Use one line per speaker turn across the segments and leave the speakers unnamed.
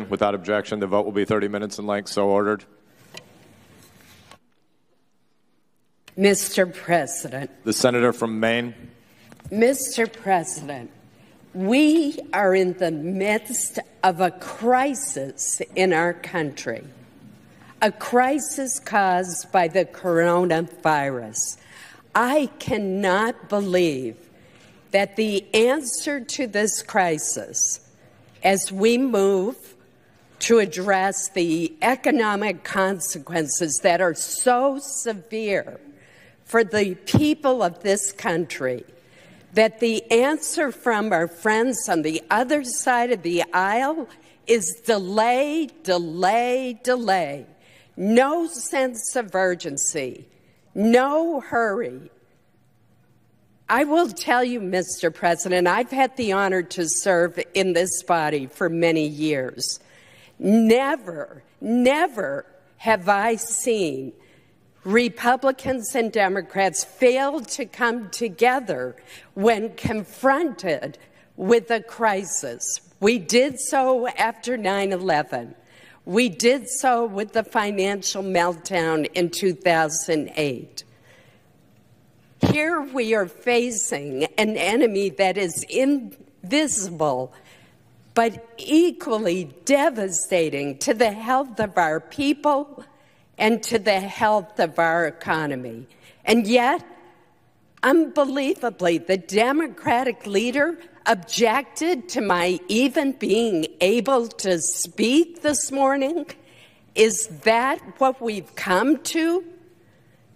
hearing. Without objection, the vote will be 30 minutes in length. So ordered.
Mr. President.
The senator from Maine.
Mr. President, we are in the midst of a crisis in our country, a crisis caused by the coronavirus. I cannot believe that the answer to this crisis, as we move to address the economic consequences that are so severe for the people of this country, that the answer from our friends on the other side of the aisle is delay, delay, delay. No sense of urgency, no hurry. I will tell you, Mr. President, I've had the honor to serve in this body for many years. Never, never have I seen Republicans and Democrats fail to come together when confronted with a crisis. We did so after 9/11. We did so with the financial meltdown in 2008. Here we are facing an enemy that is invisible but equally devastating to the health of our people and to the health of our economy. And yet, unbelievably, the Democratic leader objected to my even being able to speak this morning. Is that what we've come to?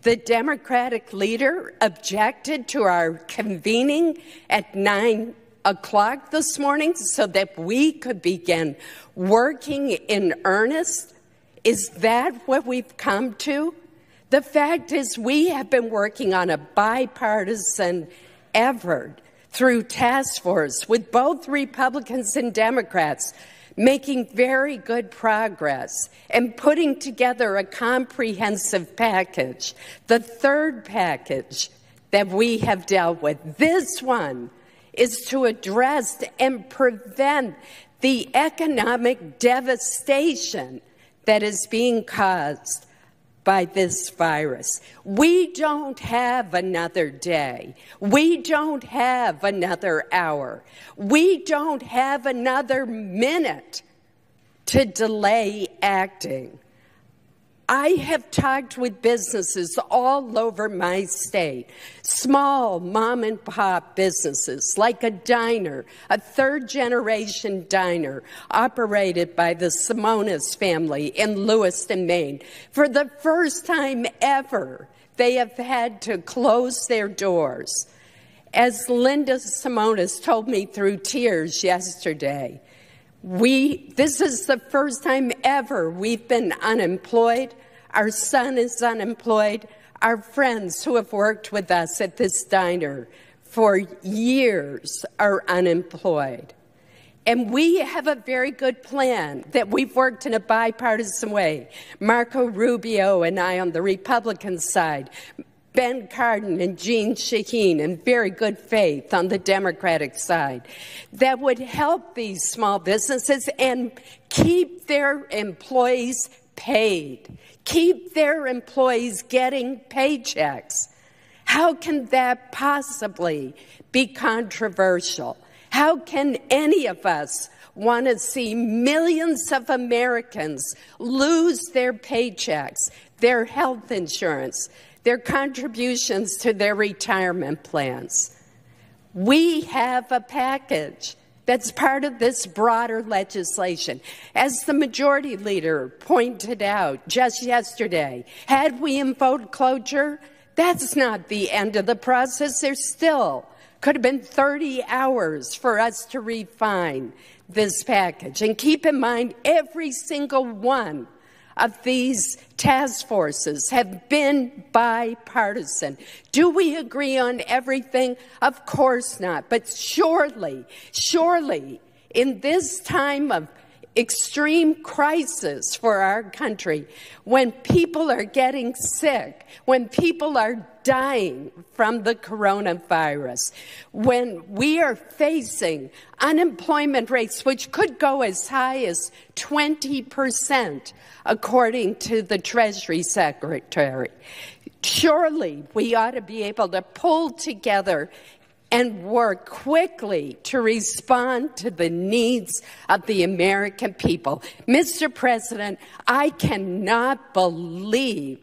The Democratic leader objected to our convening at 9 o'clock this morning so that we could begin working in earnest. Is that what we've come to? The fact is we have been working on a bipartisan effort through task force with both Republicans and Democrats, making very good progress and putting together a comprehensive package, the third package that we have dealt with. This one is to address and prevent the economic devastation that is being caused by this virus. We don't have another day. We don't have another hour. We don't have another minute to delay acting. I have talked with businesses all over my state, small mom-and-pop businesses like a diner, a third-generation diner operated by the Simonis family in Lewiston, Maine. For the first time ever, they have had to close their doors. As Linda Simonis told me through tears yesterday, this is the first time ever we've been unemployed. Our son is unemployed. Our friends who have worked with us at this diner for years are unemployed. And we have a very good plan that we've worked in a bipartisan way. Marco Rubio and I on the Republican side, Ben Cardin and Jean Shaheen in very good faith on the Democratic side, that would help these small businesses and keep their employees paid, keep their employees getting paychecks. How can that possibly be controversial? How can any of us want to see millions of Americans lose their paychecks, their health insurance, their contributions to their retirement plans? We have a package that's part of this broader legislation. As the majority leader pointed out just yesterday, had we invoked cloture, that's not the end of the process. There still could have been 30 hours for us to refine this package. And keep in mind, every single one of these task forces have been bipartisan. Do we agree on everything? Of course not. But surely, in this time of extreme crisis for our country, when people are getting sick, when people are dying from the coronavirus, when we are facing unemployment rates which could go as high as 20%, according to the Treasury Secretary. Surely we ought to be able to pull together and work quickly to respond to the needs of the American people. Mr. President, I cannot believe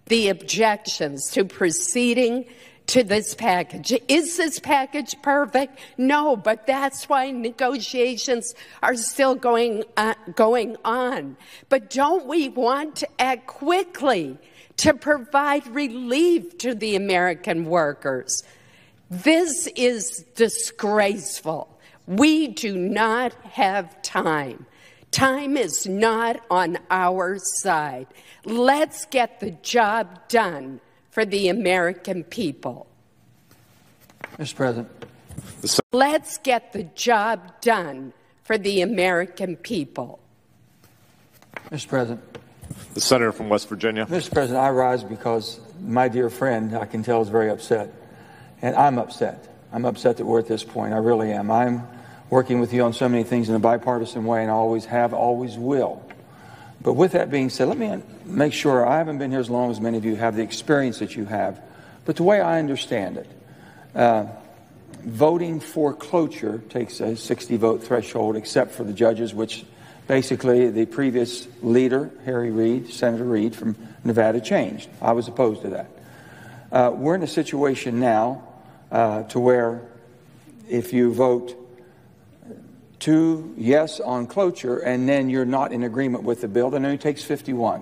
the objections to proceeding to this package. Is this package perfect? No, but that's why negotiations are still going on. But don't we want to act quickly to provide relief to the American workers? This is disgraceful. We do not have time. Time is not on our side. Let's get the job done for the American people.
Mr. President.
Let's get the job done for the American people.
Mr. President.
The senator from West Virginia.
Mr. President, I rise because my dear friend, I can tell, is very upset. And I'm upset. I'm upset that we're at this point. I really am. I'm working with you on so many things in a bipartisan way, and I always have, always will. But with that being said, let me make sure, I haven't been here as long as many of you have, the experience that you have. But the way I understand it, voting for cloture takes a 60-vote threshold, except for the judges, which basically the previous leader, Harry Reid, Senator Reid from Nevada, changed. I was opposed to that. We're in a situation now to where if you vote yes on cloture and then you're not in agreement with the bill, then it only takes 51.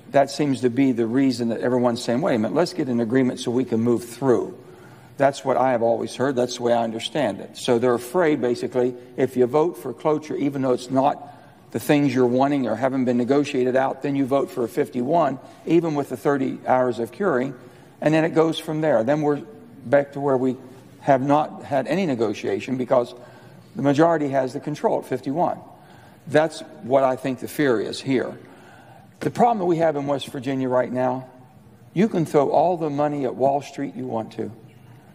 That seems to be the reason that everyone's saying, wait a minute, let's get an agreement so we can move through. That's what I have always heard. That's the way I understand it. So they're afraid, basically, if you vote for cloture, even though it's not the things you're wanting or haven't been negotiated out, then you vote for a 51, even with the 30 hours of curing, and then it goes from there. Then we're back to where we have not had any negotiation because the majority has the control at 51. That's what I think the fear is here. The problem that we have in West Virginia right now, you can throw all the money at Wall Street you want to.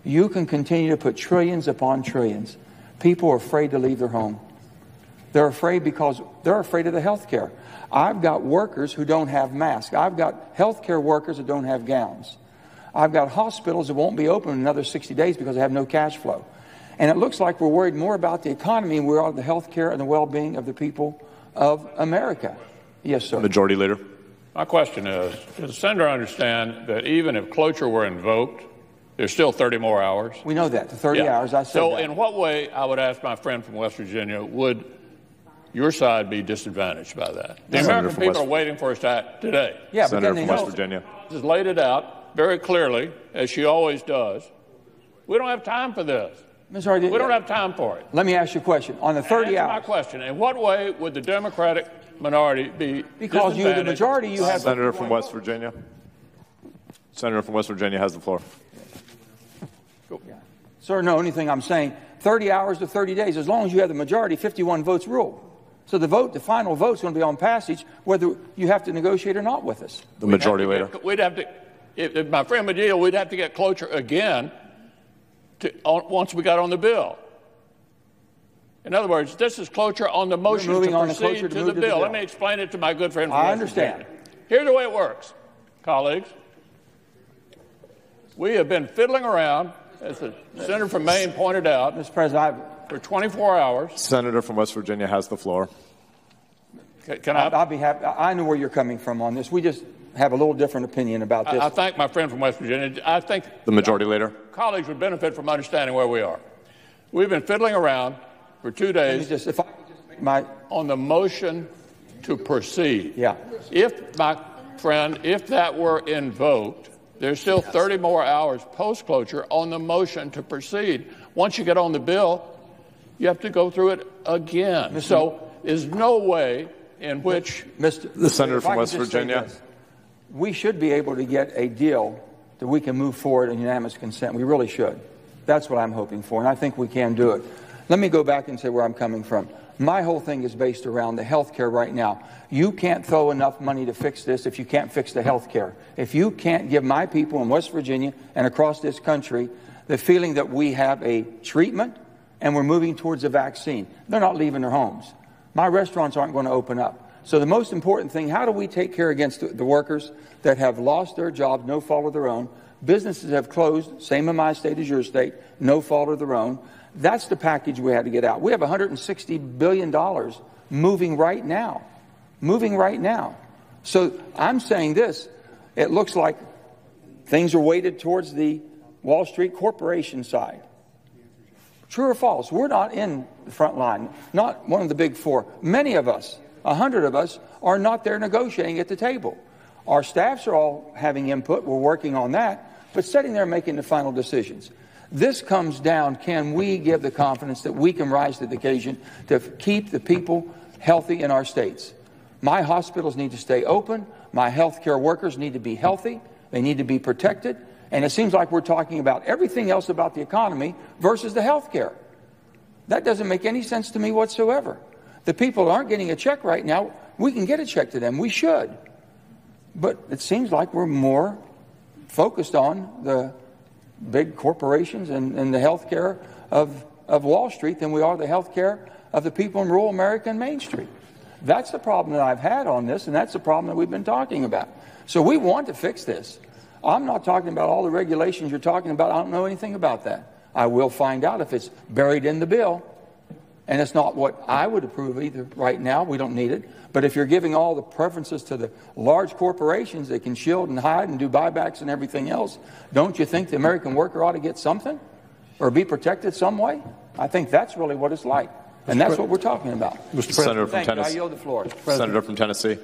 You can continue to put trillions upon trillions. People are afraid to leave their home. They're afraid because they're afraid of the health care. I've got workers who don't have masks. I've got health care workers that don't have gowns. I've got hospitals that won't be open in another 60 days because they have no cash flow. And it looks like we're worried more about the economy than we are the health care and the well-being of the people of America. Yes, sir.
Majority Leader.
My question is, does the senator understand that even if cloture were invoked, there's still 30 more hours?
We know that, the 30 hours, I said
so
that.
In what way, I would ask my friend from West Virginia, would your side be disadvantaged by that? The American people are waiting for us to act today.
Yeah,
Senator from West Virginia.
She's laid it out very clearly, as she always does. We don't have time for this. We don't have time for it.
Let me ask you a question. On the 30 hours.
My question. In what way would the Democratic minority be
because you, the majority, you have...
Senator from West Virginia. Senator from West Virginia has the floor.
Yeah. Sir, no, anything I'm saying, 30 hours to 30 days, as long as you have the majority, 51 votes rule. So the final vote's going to be on passage, whether you have to negotiate or not with us.
The majority leader.
We'd have to, if my friend Medea, we'd have to get cloture again once we got on the bill. In other words, this is cloture on the motion to proceed to the bill. Let me explain it to my good friend from West Virginia. Here's the way it works, colleagues. We have been fiddling around, as the senator from Maine pointed out,
Mr. President,
for 24 hours.
Senator from West Virginia has the floor.
I'll be happy. I know where you're coming from on this. We just have a little different opinion about this.
I thank my friend from West Virginia. I think
the majority leader.
Colleagues would benefit from understanding where we are. We've been fiddling around for 2 days on the motion to proceed.
Yeah.
If, my friend, if that were invoked, there's still 30 more hours post-cloture on the motion to proceed. Once you get on the bill, you have to go through it again. So there's no way in which...
The senator from West Virginia.
We should be able to get a deal that we can move forward in unanimous consent. We really should. That's what I'm hoping for, and I think we can do it. Let me go back and say where I'm coming from. My whole thing is based around the health care right now. You can't throw enough money to fix this if you can't fix the health care. If you can't give my people in West Virginia and across this country the feeling that we have a treatment and we're moving towards a vaccine, they're not leaving their homes. My restaurants aren't going to open up. So the most important thing, how do we take care against the workers that have lost their jobs, no fault of their own? Businesses have closed, same in my state as your state, no fault of their own. That's the package we had to get out. We have $160 billion moving right now. Moving right now. So I'm saying this, it looks like things are weighted towards the Wall Street corporation side. True or false? We're not in the front line, not one of the big four. Many of us, 100 of us, are not there negotiating at the table. Our staffs are all having input. We're working on that, but sitting there making the final decisions. This comes down, can we give the confidence that we can rise to the occasion to keep the people healthy in our states? My hospitals need to stay open. My healthcare workers need to be healthy. They need to be protected. And it seems like we're talking about everything else about the economy versus the health care. That doesn't make any sense to me whatsoever. The people that aren't getting a check right now, we can get a check to them. We should. But it seems like we're more focused on the big corporations and the health care of Wall Street than we are the health care of the people in rural America and Main Street. That's the problem that I've had on this, and that's the problem that we've been talking about. So we want to fix this. I'm not talking about all the regulations you're talking about. I don't know anything about that. I will find out if it's buried in the bill. And it's not what I would approve either right now. We don't need it. But if you're giving all the preferences to the large corporations that can shield and hide and do buybacks and everything else, don't you think the American worker ought to get something or be protected some way? I think that's really what it's like. And that's what we're talking about.
Mr. Senator from
Thank you. I
Tennessee.
yield the floor.
Senator from Tennessee.